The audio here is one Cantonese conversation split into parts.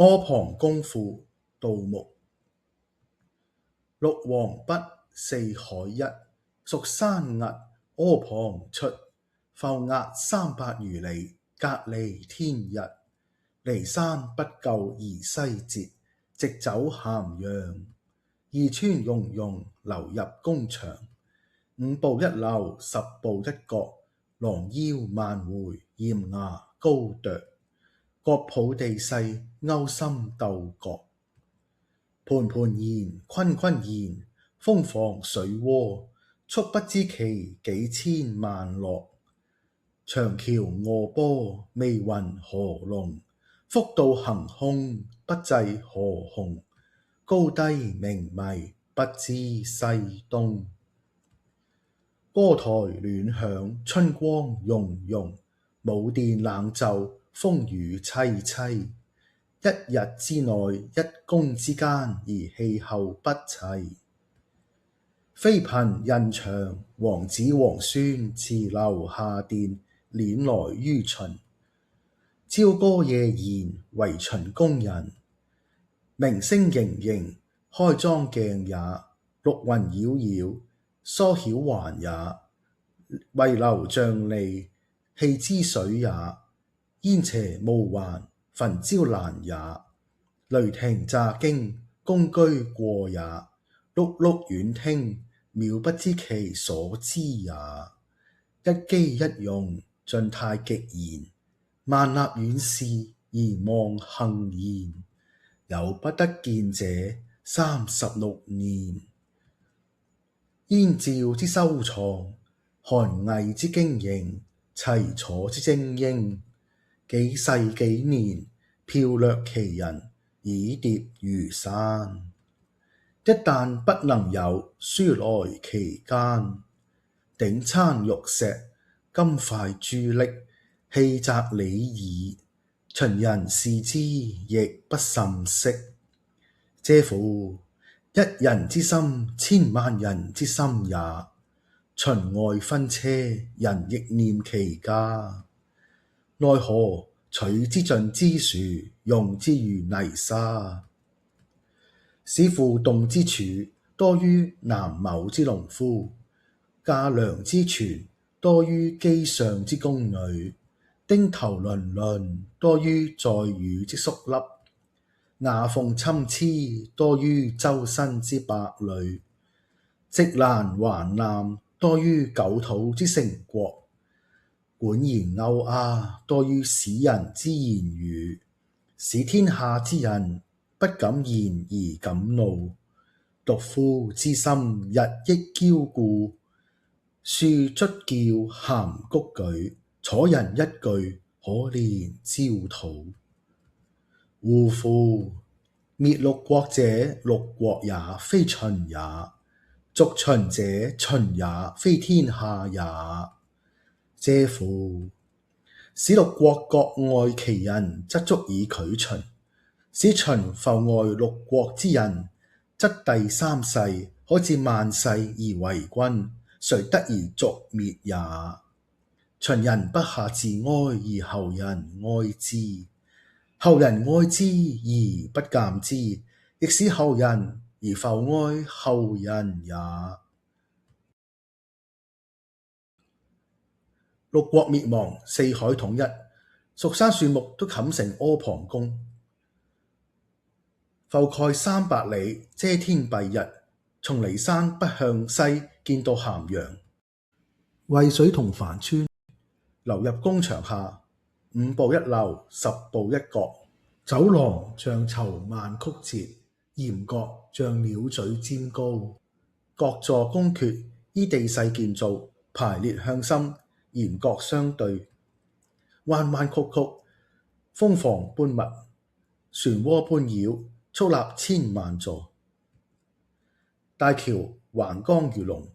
阿房宮賦杜牧。六王畢，四海一，蜀山屹，阿房出。浮壓300餘里，隔離天日。驪山不夠而西折，直走咸陽。二川溶溶流入宮牆，五步一樓，十步一角。狼腰萬回，硯牙高啄。國普地勢，勾心鬥角。盤盤旋，坤坤現，風放水渦。速不知其幾千萬諾。長橋臥波，微雲何龍。復道行空，不制何鴻。高低冥迷，不知西東。歌台暖響，春光融融。舞殿冷袖，風雨淒淒。一日之內，一宮之間，而氣候不齊。妃嬪人長，王子皇孫辭樓下殿，輦來於秦。朝歌夜宴，為秦宮人。明星瑩瑩，開妝鏡也。綠雲繞繞，梳曉鬟也。遺留瘴癘，棄脂水也。煙斜霧環，焚椒蘭也。雷霆乍驚，宮居過也。碌碌遠聽，渺不知其所之也。一機一用，晉太極言。萬立遠視，而望幸筵。猶不得見者，36年。燕趙之收藏，韓魏之經營，齊楚之精英。幾世幾年，剽掠其人，以疊如山。一旦不能有，書來其間。鼎餐玉石，金塊珠礫，氣澤里爾。秦人視之，亦不甚惜。嗟乎！一人之心，千萬人之心也。秦外分車，人亦念其家。奈何取之盡之殊，用之如泥沙。使負動之處，多於男謀之農夫。架梁之樂，多於機上之宮女。釘頭轔轔，多於載羽之粟粒。牙縫參差，多於周身之百類。直蘭環檻，多於九土之城郭。管弦勾鴉，多於使人之言語。使天下之人，不敢言而敢怒。獨夫之心，日益驕固。樹卒叫，函谷舉。楚人一句，可憐焦土。嗚呼！滅六國者，六國也，非秦也。逐秦者，秦也，非天下也。嗟乎！使六國各愛其人，則足以拒秦；使秦復愛六國之人，則第三世可至萬世而為君，誰得而族滅也？秦人不下自哀，而後人哀之。後人哀之而不鑒之，亦使後人而復哀後人也。六國滅亡，四海統一，蜀山樹木都冚成阿房宮。覆蓋300里，遮天蔽日。從驪山北向西，見到咸陽。渭水同樊川，流入宮牆下。五步一樓，十步一角。走廊像綢幔曲折，檐閣像鳥嘴尖高。各座宮闕依地勢建造，排列向心，檐閣相對，彎彎曲曲，蜂房般密，漩渦般繞，蓄立千萬座。大橋橫江如龍，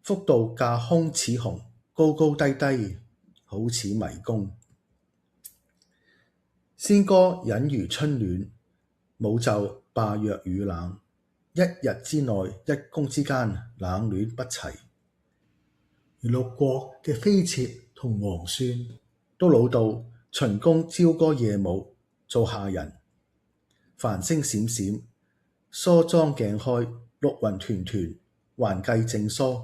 復道架空似鴻，高高低低，好似迷宮。仙歌隱如春暖，舞奏罷若雨冷。一日之內，一宮之間，冷暖不齊。而六國嘅妃妾同皇孫，都老到秦宮朝歌夜舞，做下人。繁星閃閃，梳妝鏡開，綠雲團團，還髻正梳。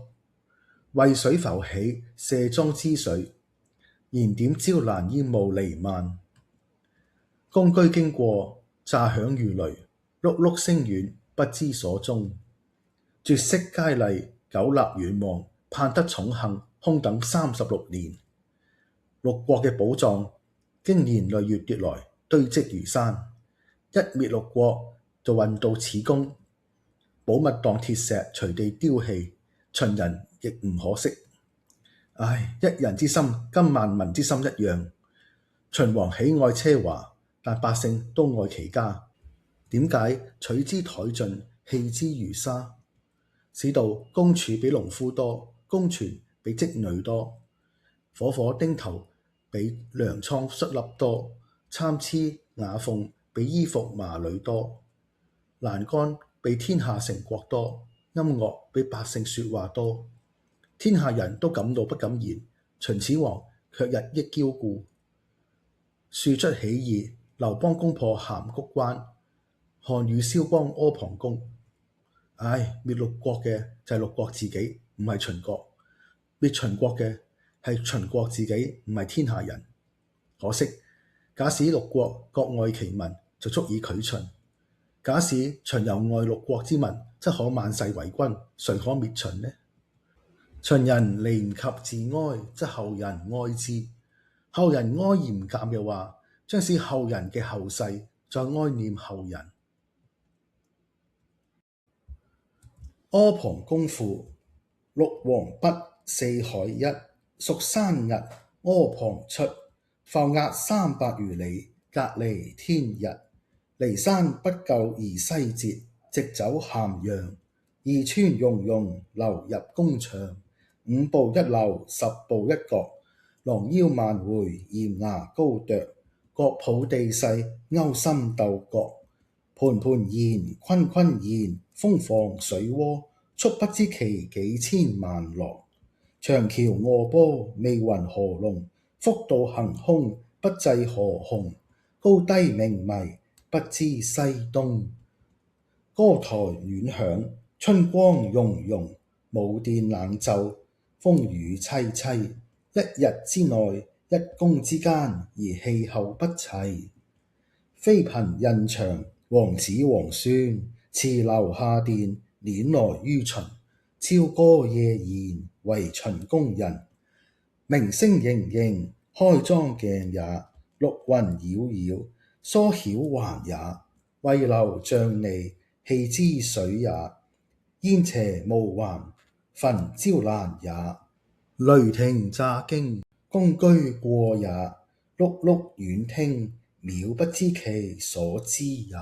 渭水浮起，卸妝之水，燃點朝蘭煙霧瀰漫。公車經過，乍響如雷，碌碌聲遠，不知所蹤。絕色佳麗，久立遠望，盼得寵幸，空等36年。六國嘅寶藏，經年累月奪來，堆積如山。一滅六國，就運到此宮。寶物當鐵石，隨地丟棄，秦人亦唔可惜。唉，一人之心，跟萬民之心一樣。秦王喜愛奢華，但百姓都愛其家。點解取之殆盡，棄之如沙？使到公儲比農夫多，公權比織女多，火火丁頭比糧倉粟粒多，參差雅鳳比衣服麻裏多，欄杆比天下城郭多，音樂比百姓說話多。天下人都敢怒不敢言，秦始皇卻日益驕固。庶出起義，劉邦攻破函谷關，項羽蕭邦阿房宮。唉，滅六國嘅就係六國自己，唔係秦國；滅秦國嘅係秦國自己，唔係天下人。可惜，假使六國各愛其民，就足以拒秦；假使秦又愛六國之民，則可萬世為君，誰可滅秦呢？秦人嚟唔及自哀，則後人哀之。後人哀而唔鑑嘅話，將使後人嘅後世再哀念後人。阿房宮賦，六王畢，四海一，蜀山屹，阿房出。阜押300餘里，隔離天日。驪山不夠而西捷，直走咸陽。二川溶溶，流入宮牆。5步一樓，10步一閣。廊腰萬回，檐牙高啄。閣抱地勢，勾心鬥角。盤盤旋，坤坤旋，風放水渦。速不知其幾千萬羅。長橋臥波，未雲何龍。覆道行空，不制何鴻。高低明迷，不知西東。歌台暖響，春光融融。舞殿冷奏，風雨淒淒。一日之內，一宮之間，而氣候不齊。妃嬪孕祥，王子皇孫，辭樓下殿，輦來於秦。朝歌夜宴，為秦宮人。明星瑩瑩，開妝鏡也。綠雲繞繞，梳曉鬟也。渭流瘴灍，戲之水也。煙斜無環，焚椒蘭也。雷霆乍驚，宮居過也。碌碌遠聽，渺不知其所之也。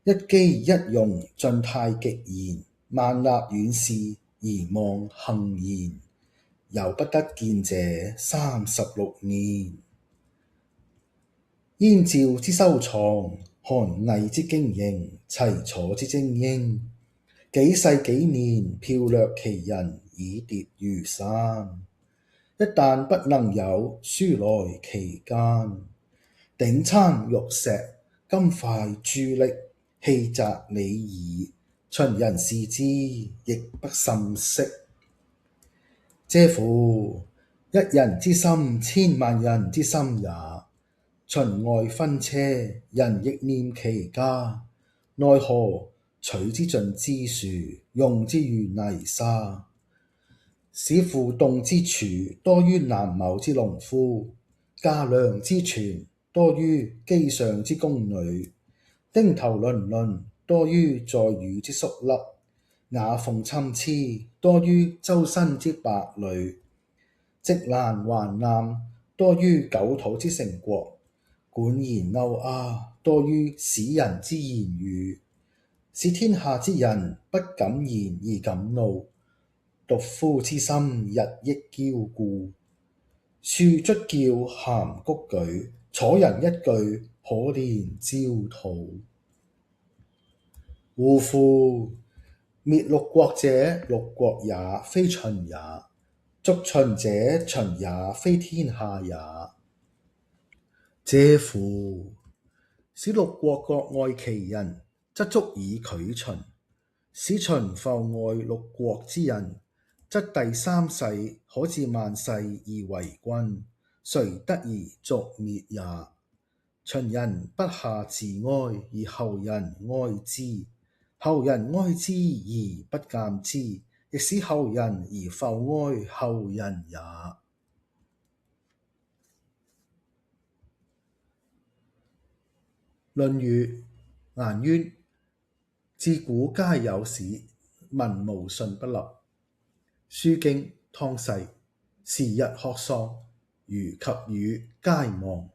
一機一用，晉太極言。萬立遠視，而望幸焉。猶不得見者36年。燕趙之收藏，韓魏之經營，齊楚之精英。幾世幾年，剽掠其人，以疊如山。一旦不能有，書來其間。鼎餐玉石，金塊珠礫，氣澤李耳。秦人視之，亦不甚惜。嗟乎！一人之心，千萬人之心也。秦愛勳車，人亦念其家。奈何取之盡之殊，用之如泥沙。使負棟之廚，多於南畝之農夫；架梁之椽，多於機上之宮女；釘頭耔耔，多於在御之粟粒；瓦縫參差，多於周身之百履；直欄環檻，多於九土之城郭；管弦勾鴉，多於使人之言語。使天下之人不敢言而敢怒，獨夫之心日益驕固。庶卒叫函谷舉，楚人一句可憐焦土。嗚呼！滅六國者，六國也，非秦也；逐秦者，秦也，非天下也。嗟乎！使六國各愛其人，則足以拒秦；使秦復愛六國之人，則第三世可至萬世而為君，誰得而族滅也？秦人不下自哀，而後人哀之；後人哀之而不鑒之，亦使後人而復哀後人也。論語顏淵：自古皆有史，文無信不立。書經湯誓，時日學喪，儒及儒皆亡。